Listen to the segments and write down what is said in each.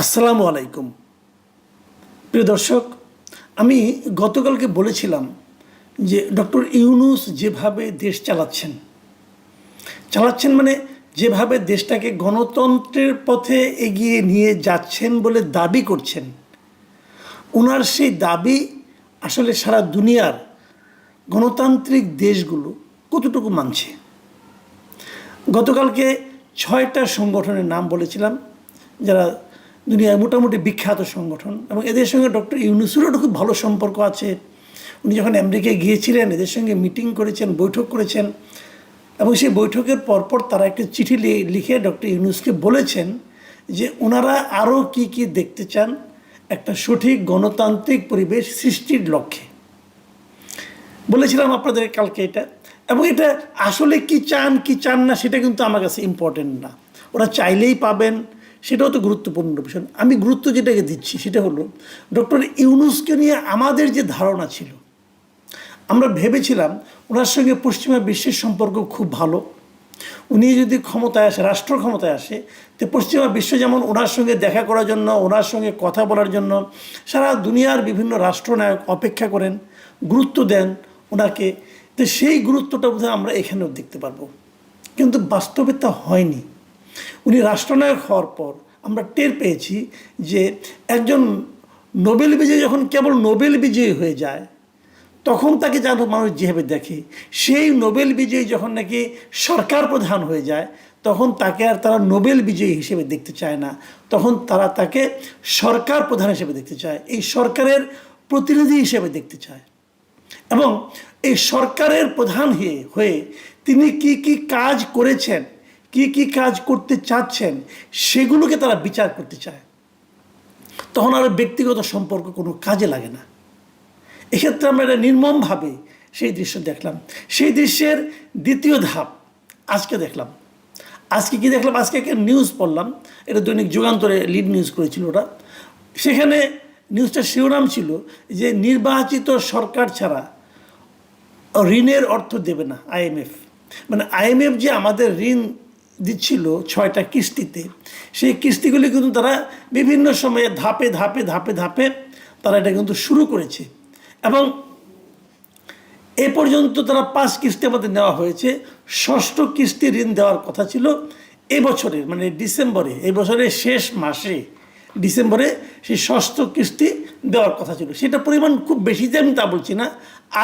আসসালামু আলাইকুম প্রিয় দর্শক, আমি গতকালকে বলেছিলাম যে ডক্টর ইউনূস যেভাবে দেশ চালাচ্ছেন মানে যেভাবে দেশটাকে গণতন্ত্রের পথে এগিয়ে নিয়ে যাচ্ছেন বলে দাবি করছেন, ওনার সেই দাবি আসলে সারা দুনিয়ার গণতান্ত্রিক দেশগুলো কতটুকু মানছে। গতকালকে 6টা সংগঠনের নাম বলেছিলাম যারা দুনিয়ায় মোটামুটি বিখ্যাত সংগঠন, এবং এদের সঙ্গে ডক্টর ইউনূসেরও খুব ভালো সম্পর্ক আছে। উনি যখন আমেরিকায় গিয়েছিলেন এদের সঙ্গে মিটিং করেছেন, বৈঠক করেছেন, এবং সেই বৈঠকের পরপর তারা একটা চিঠি লিখে ডক্টর ইউনূসকে বলেছেন যে ওনারা আরও কি কি দেখতে চান একটা সঠিক গণতান্ত্রিক পরিবেশ সৃষ্টির লক্ষ্যে। বলেছিলাম আপনাদের কালকে এটা, এবং এটা আসলে কি চান না সেটা কিন্তু আমার কাছে ইম্পর্টেন্ট না। ওরা চাইলেই পাবেন সেটাও তো গুরুত্বপূর্ণ বিষয়। আমি গুরুত্ব যেটাকে দিচ্ছি সেটা হলো ডক্টর ইউনূসকে নিয়ে আমাদের যে ধারণা ছিল, আমরা ভেবেছিলাম ওনার সঙ্গে পশ্চিমা বিশ্বের সম্পর্ক খুব ভালো। উনি যদি ক্ষমতায় আসে, রাষ্ট্র ক্ষমতায় আসে, তো পশ্চিমা বিশ্ব যেমন ওনার সঙ্গে দেখা করার জন্য, ওনার সঙ্গে কথা বলার জন্য সারা দুনিয়ার বিভিন্ন রাষ্ট্রনায়ক অপেক্ষা করেন, গুরুত্ব দেন ওনাকে, তো সেই গুরুত্বটা বোধহয় আমরা এখানেও দেখতে পারবো। কিন্তু বাস্তবে তা হয়নি। উনি রাষ্ট্রনায়ক হওয়ার পর আমরা টের পেয়েছি যে একজন নোবেল বিজয়ী যখন কেবল নোবেল বিজয়ী হয়ে যায় তখন তাকে যেন মানুষ যেভাবে দেখে, সেই নোবেল বিজয়ী যখন নাকি সরকার প্রধান হয়ে যায় তখন তাকে আর তারা নোবেল বিজয়ী হিসেবে দেখতে চায় না, তখন তারা তাকে সরকার প্রধান হিসেবে দেখতে চায়, এই সরকারের প্রতিনিধি হিসেবে দেখতে চায়। এবং এই সরকারের প্রধান হয়ে তিনি কি কি কাজ করেছেন, কি কি কাজ করতে চাচ্ছেন সেগুলোকে তারা বিচার করতে চায়। তখন আর ব্যক্তিগত সম্পর্ক কোনো কাজে লাগে না। এক্ষেত্রে আমরা এটা নির্মমভাবে সেই দৃশ্য দেখলাম। সেই দৃশ্যের দ্বিতীয় ধাপ আজকে দেখলাম। আজকে কি দেখলাম? আজকে একটা নিউজ পড়লাম, এটা দৈনিক যুগান্তরে লিড নিউজ করেছিল ওরা। সেখানে নিউজটার শিরোনাম ছিল যে নির্বাচিত সরকার ছাড়া ঋণের অর্থ দেবে না আইএমএফ। মানে আইএমএফ যে আমাদের ঋণ দিচ্ছিল 6টা কিস্তিতে, সেই কিস্তিগুলি কিন্তু তারা বিভিন্ন সময়ে ধাপে ধাপে ধাপে ধাপে তারা এটা কিন্তু শুরু করেছে, এবং এ পর্যন্ত তারা 5 কিস্তি আমাদের নেওয়া হয়েছে। 6ষ্ঠ কিস্তি ঋণ দেওয়ার কথা ছিল এবছরের, মানে ডিসেম্বরে, এই বছরের শেষ মাসে ডিসেম্বরে সেই 6ষ্ঠ কিস্তি দেওয়ার কথা ছিল। সেটা পরিমাণ খুব বেশি যে আমি তা বলছি না,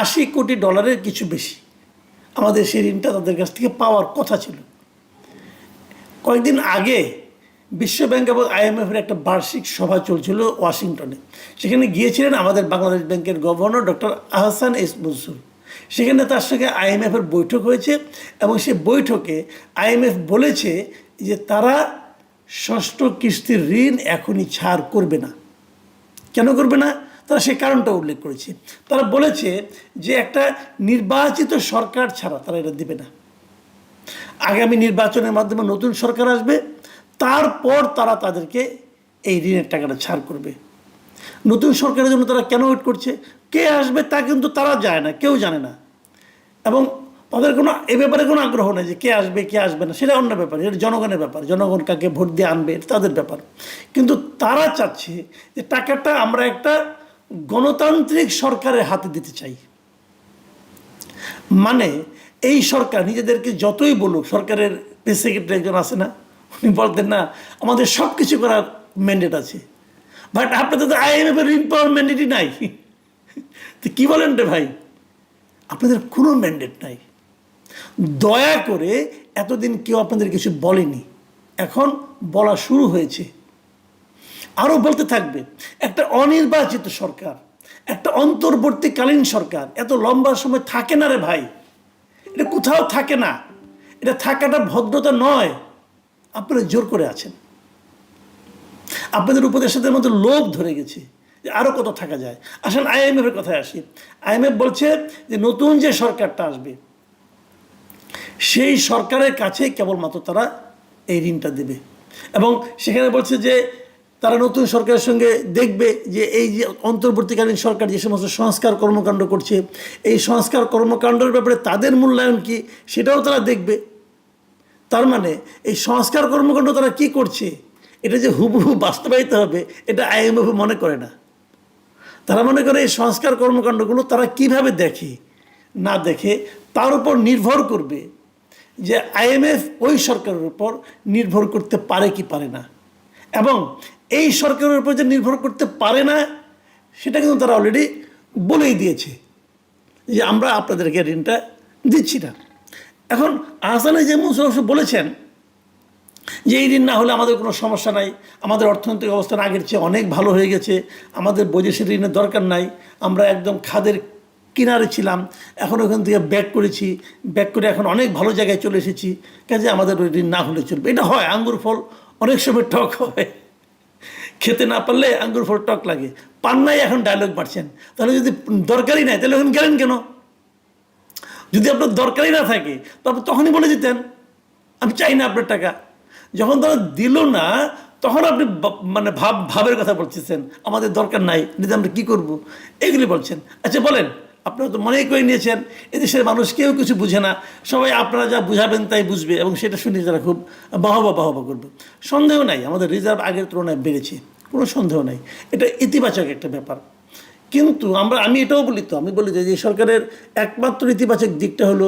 $80 কোটি কিছু বেশি আমাদের সেই ঋণটা তাদের কাছ থেকে পাওয়ার কথা ছিল। কয়েকদিন আগে বিশ্বব্যাংক এবং আইএমএফের একটা বার্ষিক সভা চলছিল ওয়াশিংটনে। সেখানে গিয়েছিলেন আমাদের বাংলাদেশ ব্যাংকের governor doctor Ahsan S Mansur. সেখানে তার সঙ্গে আইএমএফের বৈঠক হয়েছে, এবং সেই বৈঠকে আইএমএফ বলেছে যে তারা 6ষ্ঠ কিস্তির ঋণ এখনই ছাড় করবে না। কেন করবে না? তারা সেই কারণটা উল্লেখ করেছে। তারা বলেছে যে একটা নির্বাচিত সরকার ছাড়া তারা এটা দেবে না। আগামী নির্বাচনের মাধ্যমে নতুন সরকার আসবে, তারপর তারা তাদেরকে এই ঋণের টাকাটা ছাড় করবে। নতুন সরকারের জন্য তারা কেন ওয়েট করছে, কে আসবে তা কিন্তু তারা যায় না, কেউ জানে না, এবং তাদের কোনো এ ব্যাপারে কোনো আগ্রহ নেই যে কে আসবে কে আসবে না, সেটা অন্য ব্যাপার, এটা জনগণের ব্যাপার, জনগণ কাকে ভোট দিয়ে আনবে এটা তাদের ব্যাপার। কিন্তু তারা চাচ্ছে যে টাকাটা আমরা একটা গণতান্ত্রিক সরকারের হাতে দিতে চাই। মানে এই সরকার নিজেদেরকে যতই বলুক, সরকারের প্রেস সেক্রেটারি একজন আছে না, উনি বলতেন না আমাদের সব কিছু করার ম্যান্ডেট আছে, বাট আপনাদের তো আইএমএফের ঋণ পাওয়ার ম্যান্ডেটই নাই। তো কী বলেন রে ভাই, আপনাদের কোনো ম্যান্ডেট নাই। দয়া করে, এতদিন কেউ আপনাদের কিছু বলেনি, এখন বলা শুরু হয়েছে, আরও বলতে থাকবে। একটা অনির্বাচিত সরকার, একটা অন্তর্বর্তীকালীন সরকার এত লম্বা সময় থাকে না রে ভাই, এটা কোথাও থাকে না। এটা থাকাটা ভদ্রতা নয়। আপনারা জোর করে আছেন, আপনাদের উপদেষ্টাদের মধ্যে লোভ ধরে গেছে যে আরও কত থাকা যায়। আসেন আইএমএফের কথায় আসি। আইএমএফ বলছে যে নতুন যে সরকারটা আসবে সেই সরকারের কাছেই কেবলমাত্র তারা এই ঋণটা দেবে, এবং সেখানে বলছে যে তারা নতুন সরকারের সঙ্গে দেখবে যে এই যে অন্তর্বর্তীকালীন সরকার যে সমস্ত সংস্কার কর্মকাণ্ড করছে, এই সংস্কার কর্মকাণ্ডের ব্যাপারে তাদের মূল্যায়ন কী সেটাও তারা দেখবে। তার মানে এই সংস্কার কর্মকাণ্ড তারা কি করছে এটা যে হুবহু বাস্তবায়িত হবে এটা আইএমএফ মনে করে না। তারা মনে করে এই সংস্কার কর্মকাণ্ডগুলো তারা কিভাবে দেখে না দেখে তার উপর নির্ভর করবে যে আইএমএফ ওই সরকারের উপর নির্ভর করতে পারে কি পারে না, এবং এই সরকারের উপর যে নির্ভর করতে পারে না সেটা কিন্তু তারা অলরেডি বলেই দিয়েছে যে আমরা আপনাদেরকে ঋণটা দিচ্ছি না। এখন আহসান হাজী মুসাররফ বলেছেন যে এই ঋণ না হলে আমাদের কোনো সমস্যা নাই, আমাদের অর্থনৈতিক অবস্থান আগের চেয়ে অনেক ভালো হয়ে গেছে, আমাদের বৈদেশিক ঋণের দরকার নাই, আমরা একদম খাদের কিনারে ছিলাম, এখন ওখান থেকে ব্যাক করেছি, ব্যাক করে এখন অনেক ভালো জায়গায় চলে এসেছি, কাজে আমাদের ওই ঋণ না হলে চলবে। এটা হয়, আঙ্গুর ফল অনেক সময় টক হয়, খেতে না পারলে আঙ্গুর ফল টক লাগে। পান নাই এখন ডায়লগ মারছেন, তাহলে যদি দরকারই নাই তাহলে এখন গেলেন কেন? যদি আপনার দরকারই না থাকে তারপর তখনই বলে দিতেন আমি চাই না আপনার টাকা। যখন তারা দিল না তখন আপনি মানে ভাবের কথা বলতেছেন, আমাদের দরকার নাই, যদি আমরা কী করবো এগুলি বলছেন। আচ্ছা বলেন, আপনারা তো মনেই করে নিয়েছেন এদেশের মানুষ কেউ কিছু বুঝে না, সবাই আপনারা যা বুঝাবেন তাই বুঝবে, এবং সেটা শুনে তারা খুব বাহবা করবে। সন্দেহ নাই আমাদের রিজার্ভ আগের তুলনায় বেড়েছে, কোনো সন্দেহ নাই, এটা ইতিবাচক একটা ব্যাপার। কিন্তু আমি এটাও বলি, আমি বলি যে সরকারের একমাত্র ইতিবাচক দিকটা হলো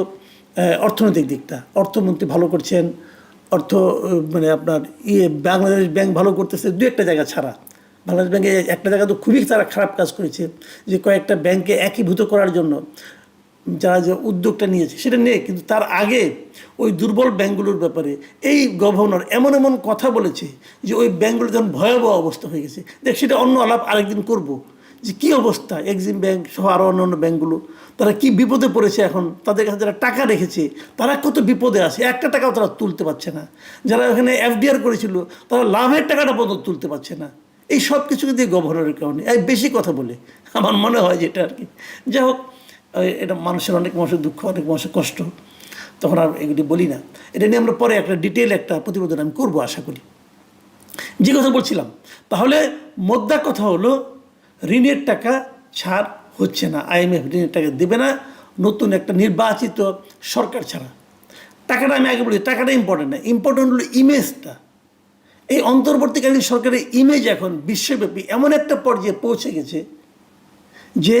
অর্থনৈতিক দিকটা। অর্থমন্ত্রী ভালো করছেন, মানে আপনার বাংলাদেশ ব্যাংক ভালো করতেছে দু একটা জায়গা ছাড়া। বাংলাদেশ ব্যাংকে একটা জায়গা তো খুবই তারা খারাপ কাজ করেছে, যে কয়েকটা ব্যাংকে একীভূত করার জন্য যারা যে উদ্যোগটা নিয়েছে সেটা নিয়ে, কিন্তু তার আগে ওই দুর্বল ব্যাংকগুলোর ব্যাপারে এই গভর্নর এমন এমন কথা বলেছে যে ওই ব্যাংকগুলো যখন ভয়াবহ অবস্থা হয়ে গেছে। দেখ, সেটা অন্য আলাপ আরেকদিন করব, যে কী অবস্থা এক্সিম ব্যাংক সহ আরও অন্যান্য ব্যাংকগুলো, তারা কি বিপদে পড়েছে। এখন তাদের কাছে যারা টাকা রেখেছে তারা কত বিপদে আছে, একটা টাকাও তারা তুলতে পারছে না। যারা ওখানে এফডিআর করেছিল তারা লাভের টাকাটা পর্যন্ত তুলতে পারছে না। এই সব কিছুকে দিয়ে গভর্নরের কারণে বেশি কথা বলে আমার মনে হয় যেটা আর কি। যাই হোক, এটা মানুষের অনেক মানুষের দুঃখ, অনেক মানুষের কষ্ট, তখন আর এগুলি বলি না। এটা নিয়ে আমরা পরে একটা ডিটেল একটা প্রতিবেদন আমি করবো আশা করি। যে কথা বলছিলাম, তাহলে মোদ্দা কথা হলো ঋণের টাকা ছাড় হচ্ছে না, আইএমএফ ঋণের টাকা দেবে না নতুন একটা নির্বাচিত সরকার ছাড়া। টাকাটা আমি আগে বলি, টাকাটা ইম্পর্টেন্ট না, ইম্পর্টেন্ট হলো ইমেজটা। এই অন্তর্বর্তীকালীন সরকারের ইমেজ এখন বিশ্বব্যাপী এমন একটা পর্যায়ে পৌঁছে গেছে যে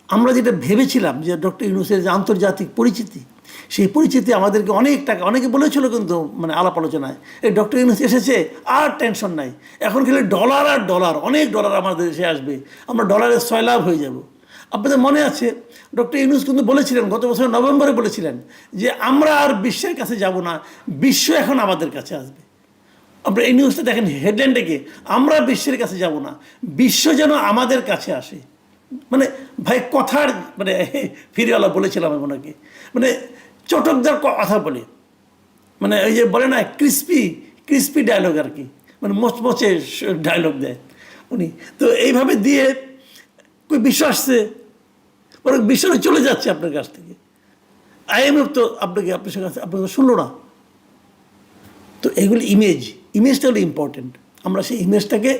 আমরা যেটা ভেবেছিলাম যে ডক্টর ইউনূসের যে আন্তর্জাতিক পরিচিতি, সেই পরিচিতি আমাদেরকে অনেক টাকা, অনেকে বলেছিল কিন্তু মানে আলাপ আলোচনায়, এই ডক্টর ইউনূস এসেছে আর টেনশন নাই, এখন খেলে ডলার আর ডলার, অনেক ডলার আমাদের দেশে আসবে, আমরা ডলারের সয়লাভ হয়ে যাব। আপনাদের মনে আছে ডক্টর ইউনূস কিন্তু বলেছিলেন, গত বছর নভেম্বরে বলেছিলেন যে আমরা আর বিশ্বের কাছে যাব না, বিশ্ব এখন আমাদের কাছে আসবে। আপনারা এই নিউজটা দেখেন, হেডলাইনটা কি, আমরা বিশ্বের কাছে যাব না, বিশ্ব যেন আমাদের কাছে আসে। মানে ভাই কথার মানে ফিরিওয়ালা বলেছিলাম আমি ওনাকে, মানে চটকদার কথা বলে, মানে ওই যে বলে না ক্রিস্পি ডায়লগ আর কি, মানে মচমচে ডায়লগ দেয় উনি। তো এইভাবে দিয়ে কই বিশ্ব আসছে, বরং বিশ্বটা চলে যাচ্ছে আপনার কাছ থেকে। আইএমএফ তো আপনার কাছে আপনাকে শুনলো না। তো এগুলি ইমেজটা হলো ইম্পর্টেন্ট। আমরা সেই ইমেজটাকে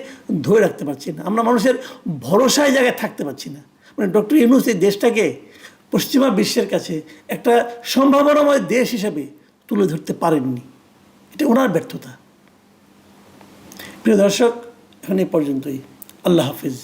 ধরে রাখতে পারছি না, আমরা মানুষের ভরসায় জায়গায় থাকতে পারছি না। মানে ডক্টর ইউনূস এই দেশটাকে পশ্চিমা বিশ্বের কাছে একটা সম্ভাবনাময় দেশ হিসেবে তুলে ধরতে পারেননি, এটা ওনার ব্যর্থতা। প্রিয় দর্শক, এখন এই পর্যন্তই। আল্লাহ হাফিজ।